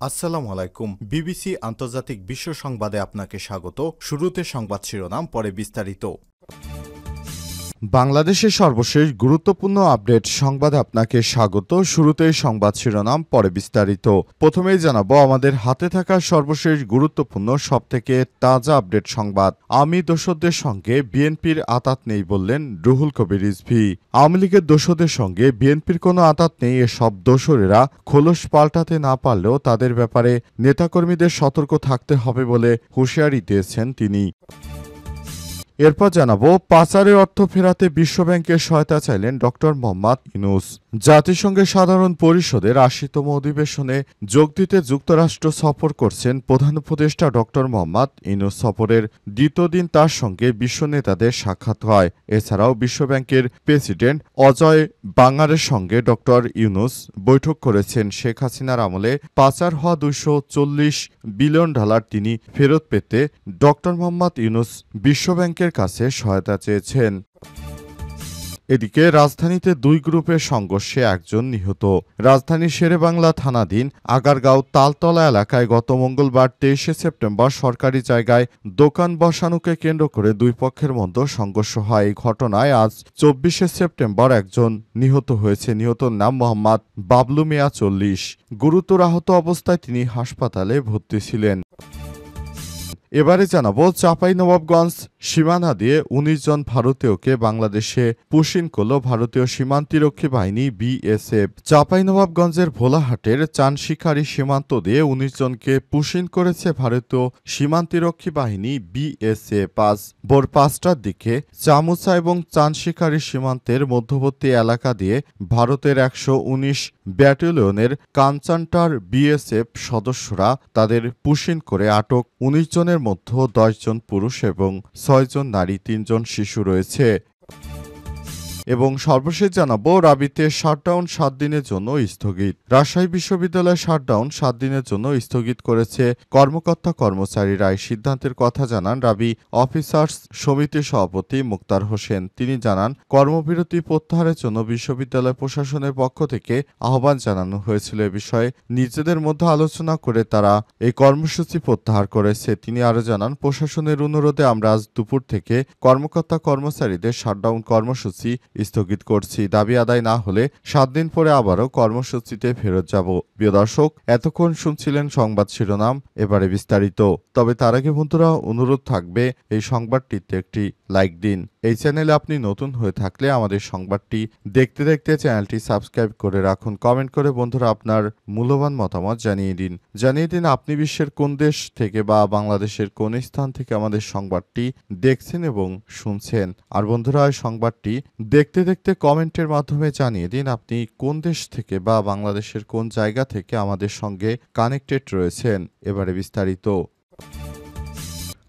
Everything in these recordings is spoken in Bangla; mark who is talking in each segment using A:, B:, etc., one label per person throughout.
A: আসসালামু আলাইকুম। বিবিসি আন্তর্জাতিক বিশ্ব সংবাদে আপনাকে স্বাগত। শুরুতে সংবাদ শিরোনাম, পরে বিস্তারিত। বাংলাদেশের সর্বশেষ গুরুত্বপূর্ণ আপডেট সংবাদে আপনাকে স্বাগত। শুরুতেই সংবাদ শিরোনাম, পরে বিস্তারিত। প্রথমেই জানাবো আমাদের হাতে থাকা সর্বশেষ গুরুত্বপূর্ণ সবথেকে তাজা আপডেট সংবাদ। আওয়ামী দোসরদের সঙ্গে বিএনপির আঁতাত নেই বললেন রুহুল কবির রিজভী। আওয়ামী লীগের দোসরদের সঙ্গে বিএনপির কোনো আঁতাত নেই, এসব দোসরেরা খোলস পাল্টাতে না পারলেও তাদের ব্যাপারে নেতাকর্মীদের সতর্ক থাকতে হবে বলে হুঁশিয়ারি দিয়েছেন তিনি। এরপর জানাবো পাচারের অর্থ ফেরাতে বিশ্বব্যাংকের সহায়তা চাইলেন ড. মোহাম্মদ ইউনূস। জাতিসংঘের সাধারণ পরিষদের ৮০তম অধিবেশনে যোগ দিতে যুক্তরাষ্ট্র সফর করছেন প্রধান উপদেষ্টা ড. মোহাম্মদ ইউনূস। সফরের দ্বিতীয় দিন তার সঙ্গে বিশ্ব নেতাদের সাক্ষাৎ হয়। এছাড়াও বিশ্বব্যাংকের প্রেসিডেন্ট অজয় বাঙ্গারের সঙ্গে ড. ইউনূস বৈঠক করেছেন। শেখ হাসিনার আমলে পাচার হওয়া $240 বিলিয়ন তিনি ফেরত পেতে ড. মোহাম্মদ ইউনূস বিশ্বব্যাংকের কাছে সহায়তা চেয়েছেন। এদিকে রাজধানীতে দুই গ্রুপের সংঘর্ষে একজন নিহত। রাজধানীর শেরেবাংলা থানাধীন আগারগাঁও তালতলা এলাকায় গত মঙ্গলবার ২৩শে সেপ্টেম্বর সরকারি জায়গায় দোকান বসানোকে কেন্দ্র করে দুই পক্ষের মধ্যে সংঘর্ষ হয়। এই ঘটনায় আজ ২৪শে সেপ্টেম্বর একজন নিহত হয়েছে। নিহতর নাম মোহাম্মদ বাবলু মিয়া ৪০। গুরুতর আহত অবস্থায় তিনি হাসপাতালে ভর্তি ছিলেন। এবারে জানাবো চাঁপাইনবাবগঞ্জ সীমানা দিয়ে ১৯ জন ভারতীয়কে বাংলাদেশে পুশিন করল ভারতীয় সীমান্তরক্ষী বাহিনী বিএসএফ। চাঁপাইনবাবগঞ্জের ভোলাহাটের চানশিকারি সীমান্ত দিয়ে ১৯ জনকে পুশিন করেছে ভারতীয় সীমান্তরক্ষী বাহিনী বিএসএফ। আজ ভোর ৫টার দিকে চামুচা এবং চানশিকারি সীমান্তের মধ্যবর্তী এলাকা দিয়ে ভারতের ১১৯ ব্যাটালিয়নের কাঞ্চানটার বিএসএফ সদস্যরা তাদের পুশিন করে আটক ১৯ জনের মধ্যে ১০ জন পুরুষ এবং ৬ জন নারী, ৩ জন শিশু রয়েছে। এবং সর্বশেষ জানাবো রাবিতে শাটডাউন ৭ দিনের জন্য স্থগিত। রাজশাহী বিশ্ববিদ্যালয়ের শাটডাউন ৭ দিনের জন্য স্থগিত করেছে কর্মকর্তা কর্মচারীরা। এই সিদ্ধান্তের কথা জানান রাবি অফিসার্স সমিতির সভাপতি মুক্তার হোসেন। তিনি জানান, কর্মবিরতি প্রত্যাহারের জন্য বিশ্ববিদ্যালয় প্রশাসনের পক্ষ থেকে আহ্বান জানানো হয়েছিল। এ বিষয়ে নিজেদের মধ্যে আলোচনা করে তারা এই কর্মসূচি প্রত্যাহার করেছে। তিনি আরও জানান, প্রশাসনের অনুরোধে আমরা আজ দুপুর থেকে কর্মকর্তা কর্মচারীদের শাটডাউন কর্মসূচি স্থগিত করছি। দাবি আদায় না হলে ৭ দিন পরে আবারও কর্মসূচিতে ফেরত যাব। প্রিয় দর্শক, এতক্ষণ শুনছিলেন সংবাদ শিরোনাম, এবারে বিস্তারিত। তবে তার আগে বন্ধুরা অনুরোধ থাকবে এই সংবাদটিতে একটি লাইক দিন। এই চ্যানেলে আপনি নতুন হয়ে থাকলে আমাদের সংবাদটি দেখতে দেখতে চ্যানেলটি সাবস্ক্রাইব করে রাখুন। কমেন্ট করে বন্ধুরা আপনার মূল্যবান মতামত জানিয়ে দিন আপনি বিশ্বের কোন দেশ থেকে বা বাংলাদেশের কোন স্থান থেকে আমাদের সংবাদটি দেখছেন এবং শুনছেন। আর বন্ধুরা এই সংবাদটি দেখতে দেখতে কমেন্টের মাধ্যমে জানিয়ে দিন আপনি কোন দেশ থেকে বা বাংলাদেশের কোন জায়গা থেকে আমাদের সঙ্গে কানেক্টেড রয়েছেন। এবারে বিস্তারিত।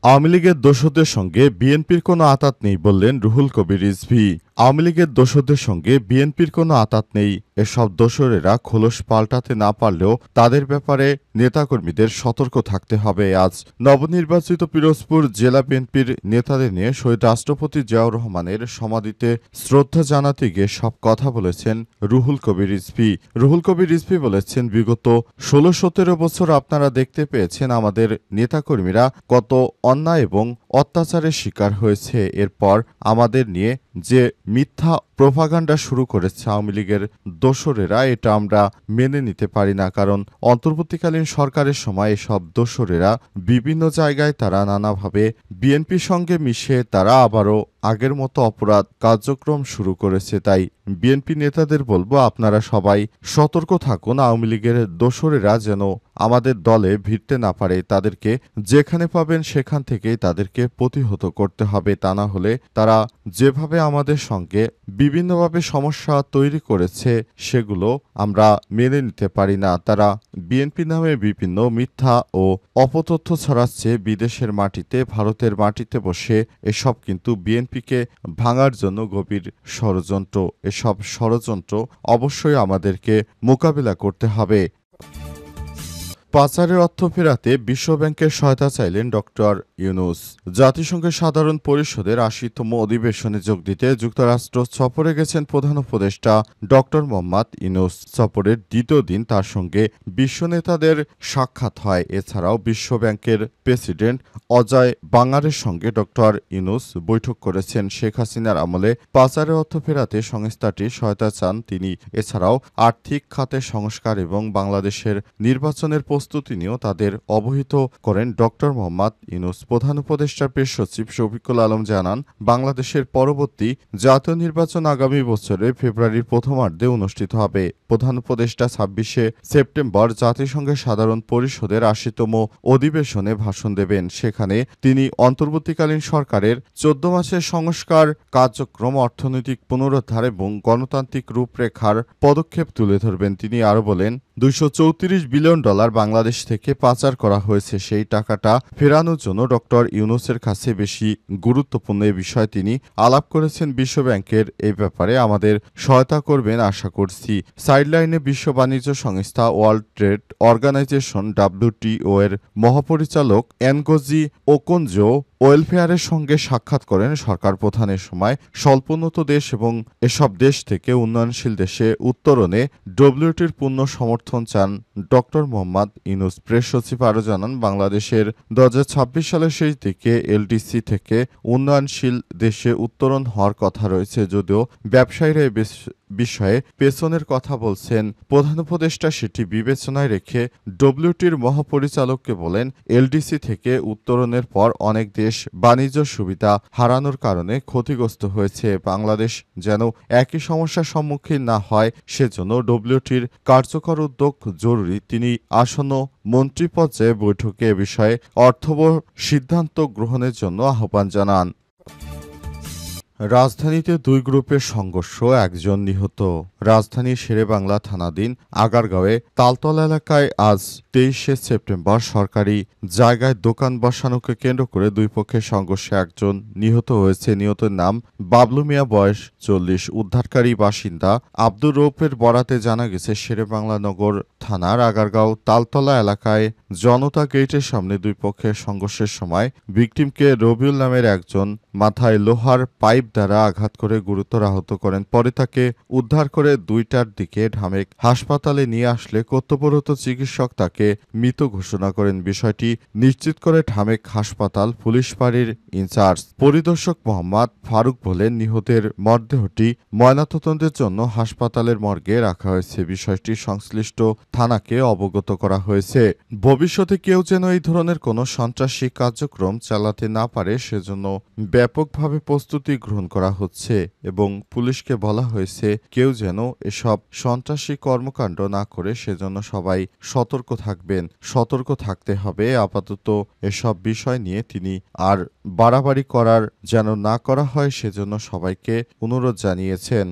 A: আওয়ামী লীগের দোসরদের সঙ্গে বিএনপির কোনো আঁতাত নেই বললেন রুহুল কবির রিজভী। আওয়ামী লীগের দোসরদের সঙ্গে বিএনপির কোনো আঁতাত নেই, এসব দোসরেরা খোলস পাল্টাতে না পারলেও তাদের ব্যাপারে নেতাকর্মীদের সতর্ক থাকতে হবে। আজ নবনির্বাচিত পিরোজপুর জেলা বিএনপির নেতাদের নিয়ে শহীদ রাষ্ট্রপতি জিয়াউর রহমানের সমাধিতে শ্রদ্ধা জানাতে গিয়ে সব কথা বলেছেন রুহুল কবির রিজভী। রুহুল কবির রিজভী বলেছেন, বিগত ১৬-১৭ বছর আপনারা দেখতে পেয়েছেন আমাদের নেতাকর্মীরা কত অন্যায় এবং অত্যাচারের শিকার হয়েছে। এরপর আমাদের নিয়ে যে মিথ্যা প্রোপাগান্ডা শুরু করেছে আওয়ামী লীগের দোসরেরা, এটা আমরা মেনে নিতে পারি না। কারণ অন্তর্বর্তীকালীন সরকারের সময় এসব দোসরেরা বিভিন্ন জায়গায় তারা নানাভাবে বিএনপির সঙ্গে মিশে তারা আবারও আগের মতো অপরাধ কার্যক্রম শুরু করেছে। তাই বিএনপি নেতাদের বলবো, আপনারা সবাই সতর্ক থাকুন। আওয়ামী লীগের দোসরেরা যেন আমাদের দলে ভিড়তে না পারে। তাদেরকে যেখানে পাবেন সেখান থেকেই তাদেরকে প্রতিহত করতে হবে। তা না হলে তারা যেভাবে আমাদের সঙ্গে বিভিন্নভাবে সমস্যা তৈরি করেছে সেগুলো আমরা মেনে নিতে পারি না। তারা বিএনপি নামে বিভিন্ন মিথ্যা ও অপতথ্য ছড়াচ্ছে বিদেশের মাটিতে, ভারতের মাটিতে বসে। এসব কিন্তু বিএনপিকে ভাঙার জন্য গভীর ষড়যন্ত্র। এসব ষড়যন্ত্র অবশ্যই আমাদেরকে মোকাবিলা করতে হবে। পাচারের অর্থ ফেরাতে বিশ্বব্যাংকের সহায়তা চাইলেন ডক্টর ইউনূস। জাতিসংঘের সাধারণ পরিষদের ৮০তম অধিবেশনে যোগ দিতে যুক্তরাষ্ট্র সফরে গেছেন প্রধান উপদেষ্টা ডক্টর মোহাম্মদ ইউনূস। সফরের দ্বিতীয় দিন তার সঙ্গে বিশ্ব নেতাদের সাক্ষাৎ হয়। এছাড়াও বিশ্বব্যাংকের প্রেসিডেন্ট অজয় বাঙ্গারের সঙ্গে ডক্টর ইউনূস বৈঠক করেছেন। শেখ হাসিনার আমলে পাচারের অর্থ ফেরাতে সংস্থাটির সহায়তা চান তিনি। এছাড়াও আর্থিক খাতে সংস্কার এবং বাংলাদেশের নির্বাচনের প্রস্তুতি নিয়েও তাদের অবহিত করেন ডক্টর মোহাম্মদ ইউনূস। প্রধান উপদেষ্টার প্রেস সচিব শফিকুল আলম জানান, বাংলাদেশের পরবর্তী জাতীয় নির্বাচন আগামী বছরের ফেব্রুয়ারির প্রথমার্ধে অনুষ্ঠিত হবে। প্রধান উপদেষ্টা ২৬শে সেপ্টেম্বর জাতিসংঘের সাধারণ পরিষদের ৮০তম অধিবেশনে ভাষণ দেবেন। সেখানে তিনি অন্তর্বর্তীকালীন সরকারের ১৪ মাসের সংস্কার কার্যক্রম, অর্থনৈতিক পুনরুদ্ধার এবং গণতান্ত্রিক রূপরেখার পদক্ষেপ তুলে ধরবেন। তিনি আরও বলেন, $২৩৪ বিলিয়ন বাংলাদেশ থেকে পাচার করা হয়েছে। সেই টাকাটা ফেরানোর জন্য ডক্টর ইউনূসের কাছে বেশি গুরুত্বপূর্ণ এ বিষয়ে তিনি আলাপ করেছেন। বিশ্বব্যাংকের এই ব্যাপারে আমাদের সহায়তা করবেন আশা করছি। সাইডলাইনে বিশ্ব বাণিজ্য সংস্থা, ওয়ার্ল্ড ট্রেড অর্গানাইজেশন WTO এর মহাপরিচালক এনগোজি ওকোনজো ওয়েলফেয়ারের সঙ্গে সাক্ষাৎ করেন সরকার প্রধানের সময়। স্বল্পোন্নত দেশ এবং এসব দেশ থেকে উন্নয়নশীল দেশে উত্তরণে ডব্লিউটির পূর্ণ সমর্থন চান ডক্টর মোহাম্মদ ইউনূস। প্রেস সচিব আরও জানান, বাংলাদেশের ২০২৬ সালের শেষ দিকে এলডিসি থেকে উন্নয়নশীল দেশে উত্তরণ হওয়ার কথা রয়েছে। যদিও ব্যবসায়ীরা এ বিষয়ে পেছনের কথা বলছেন। প্রধান উপদেষ্টা সেটি বিবেচনায় রেখে ডব্লিউটির মহাপরিচালককে বলেন, এলডিসি থেকে উত্তরণের পর অনেক দেশ বাণিজ্য সুবিধা হারানোর কারণে ক্ষতিগ্রস্ত হয়েছে। বাংলাদেশ যেন একই সমস্যার সম্মুখীন না হয় সেজন্য ডব্লিউটির কার্যকর উদ্যোগ জরুরি। তিনি আসন্ন মন্ত্রিপর্যায়ে বৈঠকে এ বিষয়ে অর্থবহ সিদ্ধান্ত গ্রহণের জন্য আহ্বান জানান। রাজধানীতে দুই গ্রুপের সংঘর্ষ, একজন নিহত। রাজধানীর শেরেবাংলা থানাধীন আগারগাঁওয়ে তালতলা এলাকায় আজ ২৩শে সেপ্টেম্বর সরকারি জায়গায় দোকান বসানোকে কেন্দ্র করে দুই পক্ষের সংঘর্ষে একজন নিহত হয়েছে। নিহতের নাম বাবলু মিয়া, বয়স ৪০। উদ্ধারকারী বাসিন্দা আব্দুর রৌফের বরাতে জানা গেছে, শেরেবাংলা নগর থানার আগারগাঁও তালতলা এলাকায় জনতা গেটের সামনে দুই পক্ষের সংঘর্ষের সময় ভিকটিমকে রবিউল নামের একজন মাথায় লোহার পাইপ দ্বারা আঘাত করে গুরুতর আহত করেন। পরে তাকে উদ্ধার করে ২টার দিকে ঢামেক হাসপাতালে নিয়ে আসলে কর্তব্যরত চিকিৎসক তাকে মৃত ঘোষণা করেন। বিষয়টি নিশ্চিত করে ঢামেক হাসপাতাল পুলিশ ফাঁড়ির ইনচার্জ পরিদর্শক মোহাম্মদ ফারুক বলেন, নিহতের মরদেহটি ময়নাতদন্তের জন্য হাসপাতালের মর্গে রাখা হয়েছে। বিষয়টি সংশ্লিষ্ট থানাকে অবগত করা হয়েছে। ভবিষ্যতে কেউ যেন এই ধরনের কোনো সন্ত্রাসী কার্যক্রম চালাতে না পারে সেজন্য ব্যাপকভাবে প্রস্তুতি গ্রহণ করা হচ্ছে এবং পুলিশকে বলা হয়েছে কেউ যেন এসব সন্ত্রাসী কর্মকাণ্ড না করে সেজন্য সবাই সতর্ক থাকবেন, সতর্ক থাকতে হবে। আপাতত এসব বিষয় নিয়ে তিনি আর বাড়াবাড়ি করার যেন না করা হয় সেজন্য সবাইকে অনুরোধ জানিয়েছেন।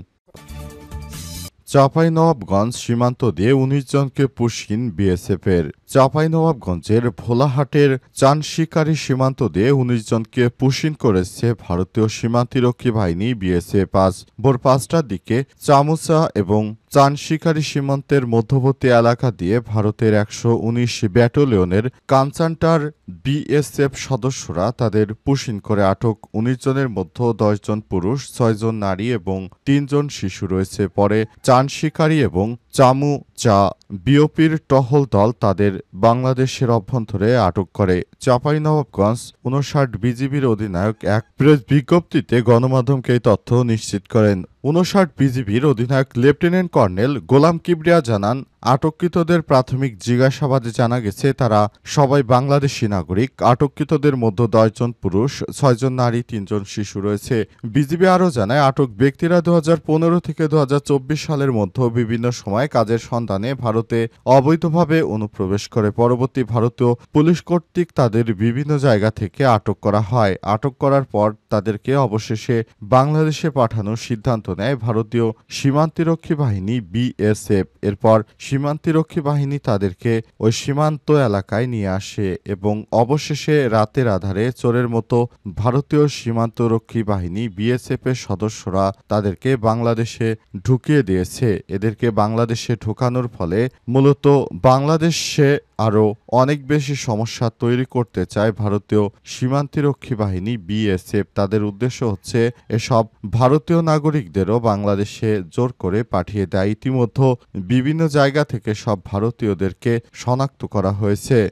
A: চাঁপাইনবাবগঞ্জ সীমান্ত দিয়ে ১৯ জনকে পুশকিন বিএসএফের। চাঁপাইনবাবগঞ্জের ভোলাহাটের চানশিকারি সীমান্ত দিয়ে ১৯ জনকে পুশিন করেছে ভারতীয় সীমান্তরক্ষী বাহিনী বিএসএফ। আজ ভোর ৫টার দিকে চামুচা এবং চানশিকারি সীমান্তের মধ্যবর্তী এলাকা দিয়ে ভারতের ১১৯ ব্যাটালিয়নের কাঞ্চানটার বিএসএফ সদস্যরা তাদের পুশিন করে। আটক ১৯ জনের মধ্যে ১০ জন পুরুষ, ৬ জন নারী এবং ৩ জন শিশু রয়েছে। পরে চানশিকারি এবং চামুচা বিওপির টহল দল তাদের বাংলাদেশের অভ্যন্তরে আটক করে। চাঁপাইনবাবগঞ্জ ৫৯ বিজিবির অধিনায়ক এক প্রেস বিজ্ঞপ্তিতে গণমাধ্যমকে এই তথ্য নিশ্চিত করেন। ৫৯ বিজিবির অধিনায়ক লেফটেন্যান্ট কর্নেল গোলাম কিবরিয়া জানান, আটককৃতদের প্রাথমিক জিজ্ঞাসাবাদে জানা গেছে তারা সবাই বাংলাদেশি নাগরিক। আটককৃতদের মধ্যে ১০ জন পুরুষ, ৬ জন নারী, ৩ জন শিশু রয়েছে। বিজিবি আরও জানায়, আটক ব্যক্তিরা ২০১৫ থেকে ২০২৪ সালের মধ্যে বিভিন্ন সময় কাজের সন্ধানে ভারতে অবৈধভাবে অনুপ্রবেশ করে। পরবর্তী ভারতীয় পুলিশ কর্তৃক তাদের বিভিন্ন জায়গা থেকে আটক করা হয়। আটক করার পর তাদেরকে অবশেষে বাংলাদেশে পাঠানোর সিদ্ধান্ত নেয় ভারতীয় সীমান্তরক্ষী বাহিনী বিএসএফ। এরপর সীমান্তরক্ষী বাহিনী তাদেরকে ওই সীমান্ত এলাকায় নিয়ে আসে এবং অবশেষে রাতের আধারে চোরের মতো ভারতীয় সীমান্তরক্ষী বাহিনী বিএসএফ এর সদস্যরা তাদেরকে বাংলাদেশে ঢুকিয়ে দিয়েছে। এদেরকে বাংলাদেশে ঢোকানোর ফলে মূলত বাংলাদেশে আরও অনেক বেশি সমস্যা তৈরি করতে চায় ভারতীয় সীমান্তরক্ষী বাহিনী বিএসএফ। তাদের উদ্দেশ্য হচ্ছে এসব ভারতীয় নাগরিকদেরও বাংলাদেশে জোর করে পাঠিয়ে দেয়। ইতিমধ্যে বিভিন্ন জায়গা থেকে সব ভারতীয়দেরকে শনাক্ত করা হয়েছে।